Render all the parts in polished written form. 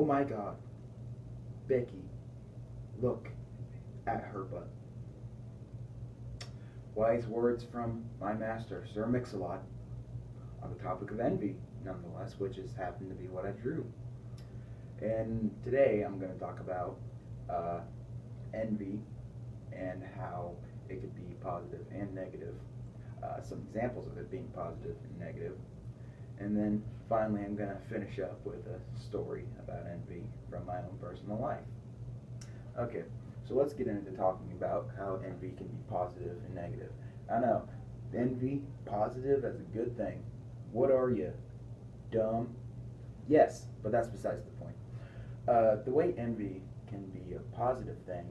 Oh my God, Becky, look at her butt. Wise words from my master, Sir Mix-a-Lot, on the topic of envy, nonetheless, which just happened to be what I drew. And today I'm going to talk about uh, envy and how it could be positive and negative. Some examples of it being positive and negative. And then finally, I'm going to finish up with a story about envy from my own personal life. Okay, so let's get into talking about how envy can be positive and negative. I know, envy, positive, that's a good thing. What are you, dumb? Yes, but that's besides the point. The way envy can be a positive thing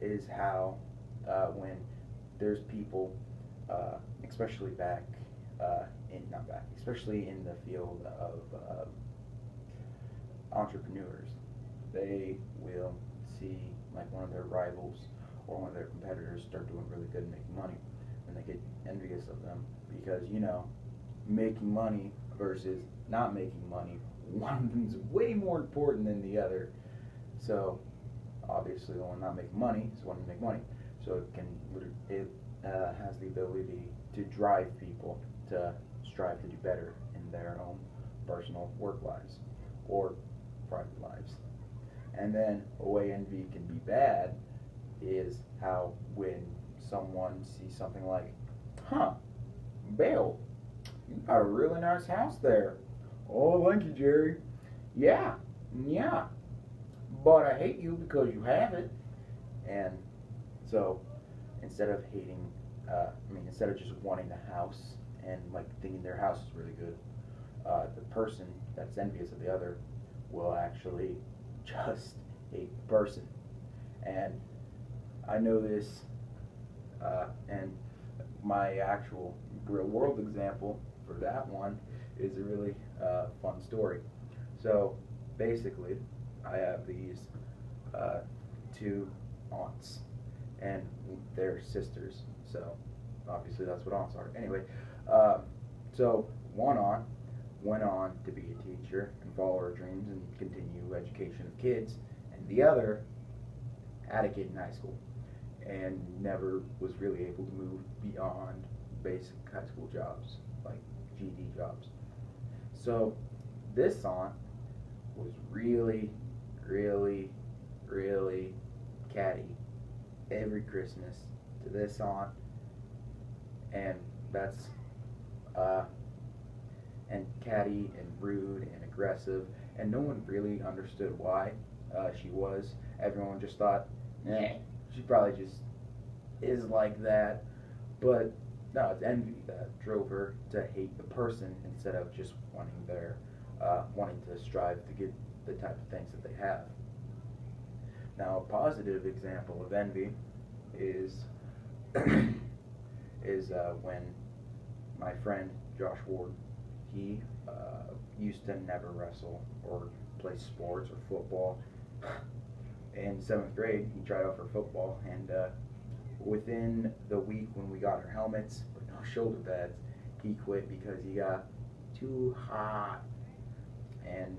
is how when there's people, especially back not back, especially in the field of entrepreneurs, they will see like one of their rivals or one of their competitors start doing really good and making money, and they get envious of them because making money versus not making money, one of them is way more important than the other. So obviously, the one not making money is the one to make money. So it has the ability to drive people to strive to do better in their own personal work lives or private lives. And then a way envy can be bad is how when someone sees something like, huh, Bill, you got a really nice house there. Oh, thank you, Jerry. Yeah, yeah, but I hate you because you have it. And so instead of hating, instead of just wanting the house and like thinking their house is really good, the person that's envious of the other will actually just hate the person. And I know this, and my actual real world example for that one is a really fun story. So basically, I have these two aunts, and they're sisters. So obviously, that's what aunts are. Anyway, so one aunt went on to be a teacher and follow her dreams and continue education of kids, and the other had a kid in high school and never was really able to move beyond basic high school jobs like GD jobs. So this aunt was really, really, really catty every Christmas to this aunt, and that's uh, and catty and rude and aggressive, and no one really understood why she was. Everyone just thought, she probably just is like that, but no, it's envy that drove her to hate the person instead of just wanting to strive to get the type of things that they have. Now, a positive example of envy is when my friend Josh Ward, he used to never wrestle or play sports or football. In seventh grade, he tried out for football, and within the week when we got our helmets but no shoulder pads, he quit because he got too hot, and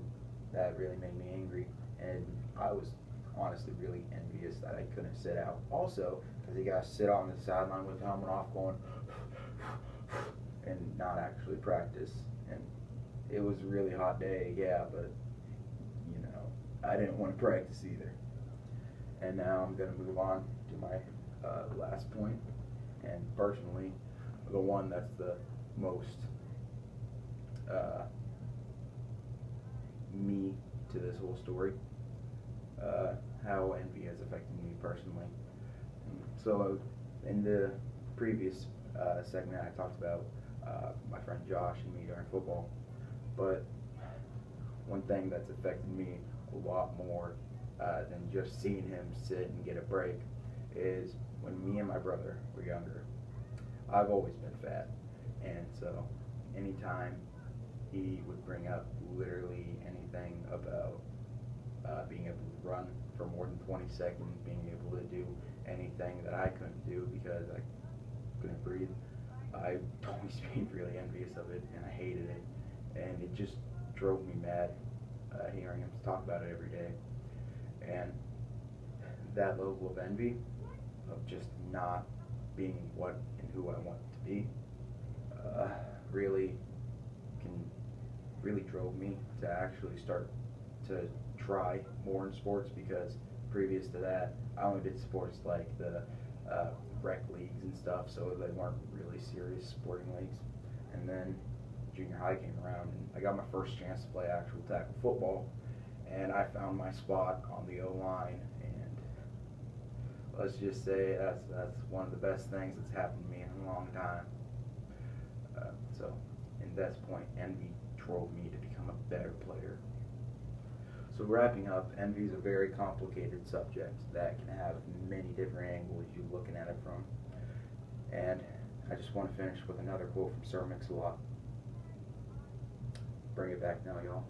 that really made me angry. And I was honestly really envious that I couldn't sit out. Also, because he got to sit on the sideline with the helmet off, going and not actually practice. And it was a really hot day, yeah, but I didn't want to practice either. And now I'm going to move on to my last point, and personally, the one that's the most me to this whole story, how envy has affected me personally. So, in the previous segment, I talked about my friend Josh and me during football, but one thing that's affected me a lot more than just seeing him sit and get a break is when me and my brother were younger. I've always been fat, and so anytime he would bring up literally anything about being able to run for more than 20 seconds, being able to do anything that I couldn't do because I couldn't breathe, I always been really envious of it, and I hated it, and it just drove me mad. hearing him talk about it every day. And that level of envy, of just not being what and who I want to be, uh, really can really drove me to actually start to try more in sports, because previous to that I only did sports like the rec leagues and stuff, so they weren't really serious sporting leagues. And then junior high came around and I got my first chance to play actual tackle football, and I found my spot on the O line. And let's just say that's one of the best things that's happened to me in a long time. So, in that's point, envy drove me to become a better player. So wrapping up, envy is a very complicated subject that can have many different angles you're looking at it from. And I just want to finish with another quote from Sir Mix-a-Lot. Bring it back now, y'all.